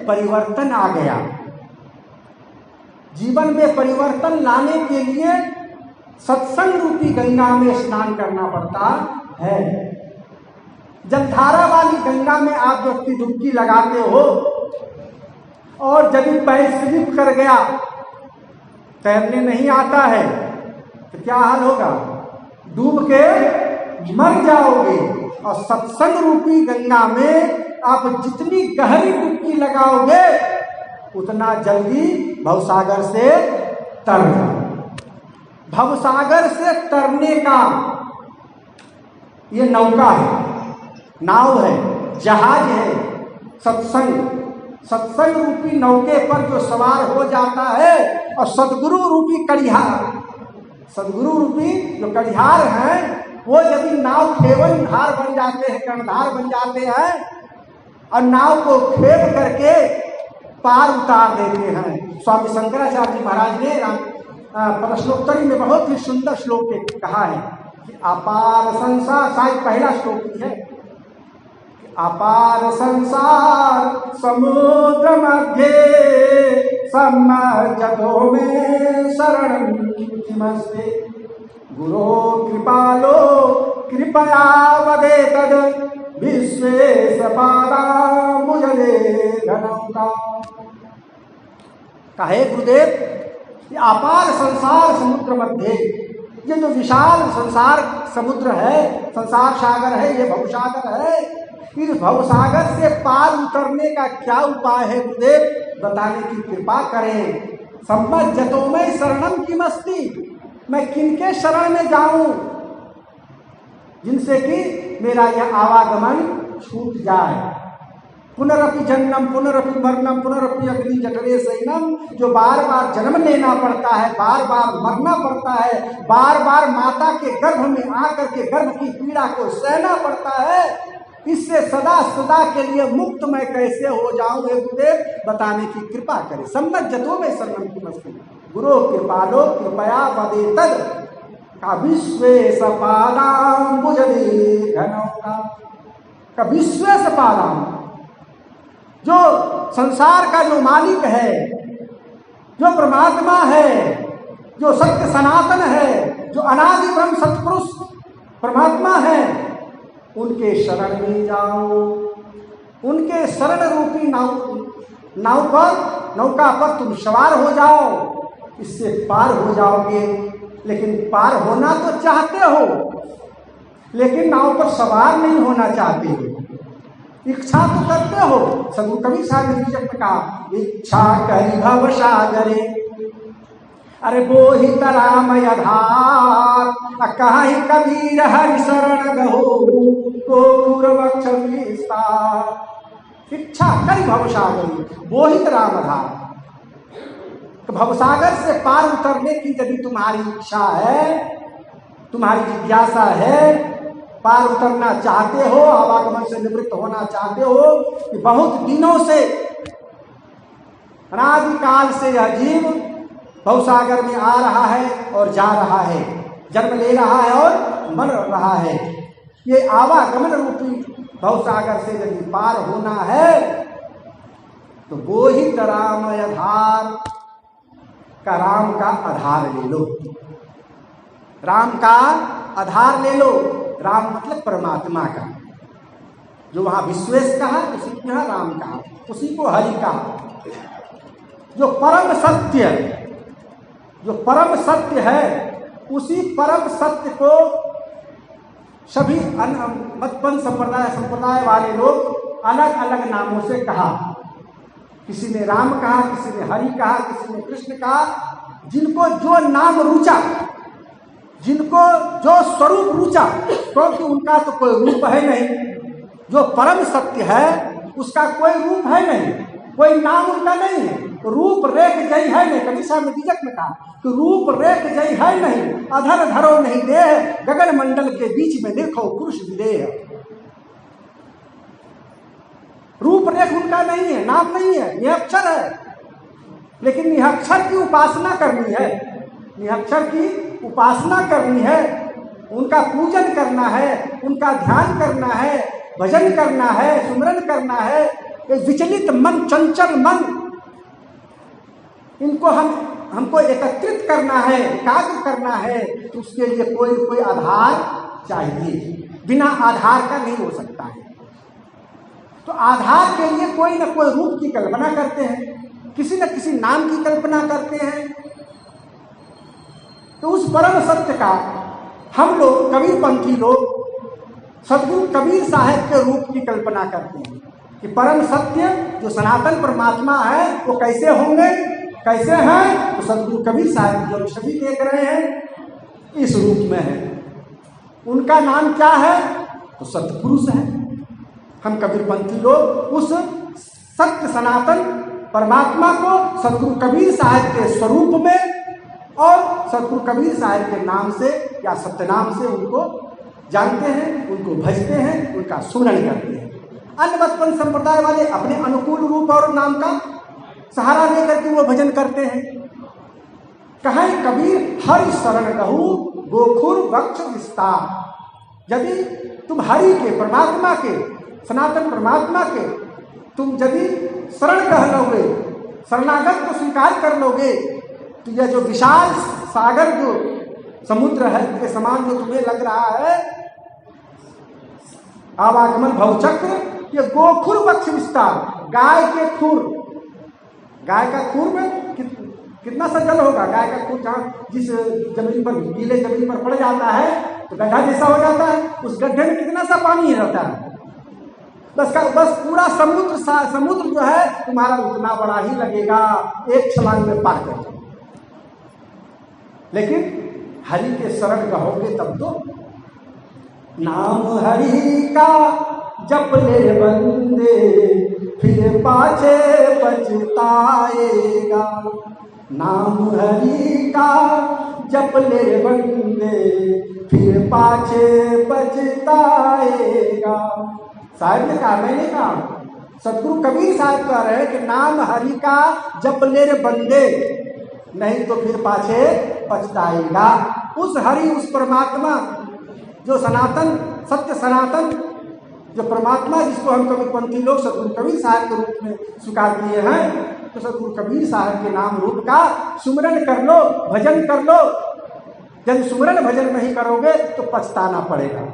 परिवर्तन आ गया। जीवन में परिवर्तन लाने के लिए सत्संग रूपी गंगा में स्नान करना पड़ता है। जलधारा वाली गंगा में आप व्यक्ति डुबकी लगाते हो और जब पैर स्लिप कर गया, तैरने नहीं आता है, तो क्या हाल होगा? डूब के मर जाओगे। और सत्संग रूपी गंगा में आप जितनी गहरी डुबकी लगाओगे उतना जल्दी भवसागर से तर जाओ। भवसागर से तरने का ये नौका है, नाव है, जहाज है। सत्संग रूपी नौके पर जो सवार हो जाता है और सदगुरु रूपी कड़िहार, सदगुरु रूपी जो कड़िहार हैं, वो यदि नाव खेवनधार बन जाते हैं, कर्णधार बन जाते हैं और नाव को खेव करके पार उतार देते हैं। स्वामी शंकराचार्य जी महाराज ने प्रश्नोत्तरी में बहुत ही सुंदर श्लोक कहा है कि अपार संसार, शायद पहला श्लोक है, अपार संसार समुद्र मध्य सम्मर्जतो में शरणं किमस्ते गुरो कृपालो कृपया वदेतद् विश्वेशपादाम्बुजले घनौका। कहे गुरुदेव, ये अपार संसार समुद्र मध्य, ये जो विशाल संसार समुद्र है, संसार सागर है, ये भवसागर है। इस भवसागर से पार उतरने का क्या उपाय है गुरुदेव, बताने की कृपा करें। सम्मज्जतो में शरणम किमस्ति, मैं किनके शरण में जाऊं जिनसे कि मेरा यह आवागमन छूट जाए। पुनरपि जन्म पुनरपि मरणम पुनरपि अग्नि जठरे शयनम, जो बार बार जन्म लेना पड़ता है, बार बार मरना पड़ता है, बार बार माता के गर्भ में आकर के गर्भ की पीड़ा को सहना पड़ता है, इससे सदा सदा के लिए मुक्त मैं कैसे हो जाऊं हे गुरुदेव, बताने की कृपा करें। सम्मज्जतो में शरणम किमस्ति गुरो कृपालो कृपया वदेतद् का विश्वेश पादाम्बुजले घनौका। का विश्वेश पादाम, जो संसार का जो मालिक है, जो परमात्मा है, जो सत्य सनातन है, जो अनादि ब्रह्म सत्पुरुष परमात्मा है, उनके शरण में जाओ। उनके शरण रूपी नौका पर तुम सवार हो जाओ, इससे पार हो जाओगे। लेकिन पार होना तो चाहते हो, लेकिन नाव पर सवार नहीं होना चाहते हो। इच्छा तो करते हो। सदगुरु कबीर साहब ने ने कहा, इच्छा करी भव सागरे, अरे वो ही तरामय धार, कहीं कबीर हरि शरण गहो को पूर्वक्ष विस्तार। इच्छा करी भव सागरे, वो ही तरामधार। तो भवसागर से पार उतरने की यदि तुम्हारी इच्छा है, तुम्हारी जिज्ञासा है, पार उतरना चाहते हो, आवागमन से निवृत्त होना चाहते हो, कि बहुत दिनों से अनादिकाल से यह जीव भवसागर में आ रहा है और जा रहा है, जन्म ले रहा है और मर रहा है। ये आवागमन रूपी भवसागर से यदि पार होना है तो वो ही तरामय धार का राम का आधार ले लो। राम का आधार ले लो। राम मतलब परमात्मा का, जो वहां विश्वेश कहा उसी को यहाँ राम कहा, उसी को हरि कहा। जो परम सत्य है, उसी परम सत्य को सभी मतपन संप्रदाय वाले लोग अलग अलग नामों से कहा। किसी ने राम कहा, किसी ने हरि कहा, किसी ने कृष्ण कहा। जिनको जो नाम रुचा, जिनको जो स्वरूप रुचा, क्योंकि उनका तो कोई रूप है नहीं। जो परम सत्य है उसका कोई रूप है नहीं, कोई नाम उनका नहीं है, रूप रेख जय है नहीं। कबीर साहब ने बीजक में कहा कि रूप रेख जय है नहीं, अधर धरो नहीं देह, गगन मंडल के बीच में देखो पुरुष विदेह। रूप रेख उनका नहीं है, नाम नहीं है, निरक्षर है। लेकिन निरक्षर की उपासना करनी है, निरक्षर की उपासना करनी है, उनका पूजन करना है, उनका ध्यान करना है, भजन करना है, सुमरन करना है, ये विचलित मन, चंचल मन, इनको हमको एकत्रित करना है, एकाग्र करना है, तो उसके लिए कोई आधार चाहिए। बिना आधार का नहीं हो सकता है। तो आधार के लिए कोई ना कोई रूप की कल्पना करते हैं, किसी न किसी नाम की कल्पना करते हैं। तो उस परम सत्य का हम लोग कबीरपंथी लोग सदगुरु कबीर साहब के रूप की कल्पना करते हैं कि परम सत्य जो सनातन परमात्मा है वो कैसे होंगे, कैसे हैं। तो सदगुरु कबीर साहब जो सभी देख रहे हैं इस रूप में है। उनका नाम क्या है? तो सतपुरुष है। हम कबीरपंथी लोग उस सत्य सनातन परमात्मा को सदगुरु कबीर साहब के स्वरूप में और सदगुरु कबीर साहब के नाम से या सत्यनाम से उनको जानते हैं, उनको भजते हैं, उनका सुमरण करते हैं। अन्य मतपंथ संप्रदाय वाले अपने अनुकूल रूप और नाम का सहारा लेकर के वो भजन करते हैं। कहें कबीर हरि शरण गहु गोखुर वक्ष विस्तार। यदि तुम हरि के, परमात्मा के, सनातन परमात्मा के तुम यदि शरण कह लोगे, शरणागत को स्वीकार कर लोगे, तो यह जो विशाल सागर जो समुद्र है के समान जो तुम्हें लग रहा है आवागमन भवचक्र, ये गोखुर वक्ष विस्तार, गाय के खुर, गाय का खुर में कितना सा जल होगा। गाय का खुर जहाँ जिस जमीन पर, गीले जमीन पर पड़ जाता है तो गड्ढा जैसा हो जाता है, उस गड्ढे में कितना सा पानी रहता है। बस पूरा समुद्र जो है तुम्हारा उतना बड़ा ही लगेगा, एक छलांग में पार कर। लेकिन हरि के शरण कहोगे तब तो नाम हरि का जप ले बंदे फिर पाछे पछताएगा। नाम हरि का जप ले बंदे फिर पाछे पछताएगा। साहब ने कहा, मैंने कहा, सदगुरु कबीर साहब कह रहे हैं कि नाम हरि का जप ले रे बंदे, नहीं तो फिर पाछे पछताएगा। उस हरि, उस परमात्मा जो सनातन, सत्य सनातन जो परमात्मा, जिसको हम कबीरपंथी लोग सदगुरु कबीर साहब के रूप में स्वीकार किए हैं, तो सदगुरु कबीर साहब के नाम रूप का सुमरन कर लो, भजन कर लो। यदि सुमरन भजन नहीं करोगे तो पछताना पड़ेगा।